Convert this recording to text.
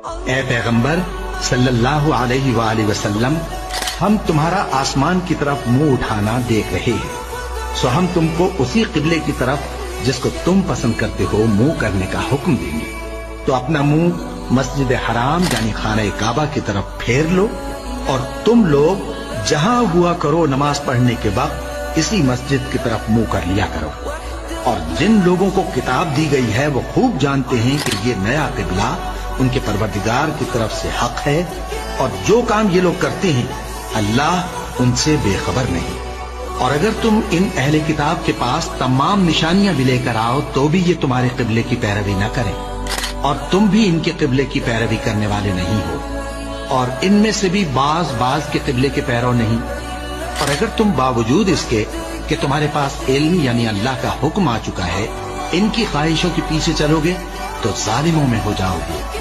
اے پیغمبر صلی اللہ علیہ وآلہ وسلم، ہم تمہارا آسمان کی طرف منہ اٹھانا دیکھ رہے ہیں، سو ہم تم کو اسی قبلے کی طرف جس کو تم پسند کرتے ہو منہ کرنے کا حکم دیں گے، تو اپنا منہ مسجد حرام یعنی خانہ کعبہ کی طرف پھیر لو، اور تم لوگ جہاں ہوا کرو نماز پڑھنے کے وقت اسی مسجد کی طرف منہ کر لیا کرو۔ اور جن لوگوں کو کتاب دی گئی ہے وہ خوب جانتے ہیں کہ یہ نیا قبلہ ان کے پروردگار کی طرف سے حق ہے، اور جو کام یہ لوگ کرتے ہیں اللہ ان سے بے خبر نہیں۔ اور اگر تم ان اہل کتاب کے پاس تمام نشانیاں بھی لے کر آؤ تو بھی یہ تمہارے قبلے کی پیروی نہ کریں، اور تم بھی ان کے قبلے کی پیروی کرنے والے نہیں ہو، اور ان میں سے بھی بعض کے قبلے کے پیرو نہیں۔ اور اگر تم باوجود اس کے کہ تمہارے پاس علم یعنی اللہ کا حکم آ چکا ہے ان کی خواہشوں کے پیچھے چلو گے تو ظالموں میں ہو جاؤ گے۔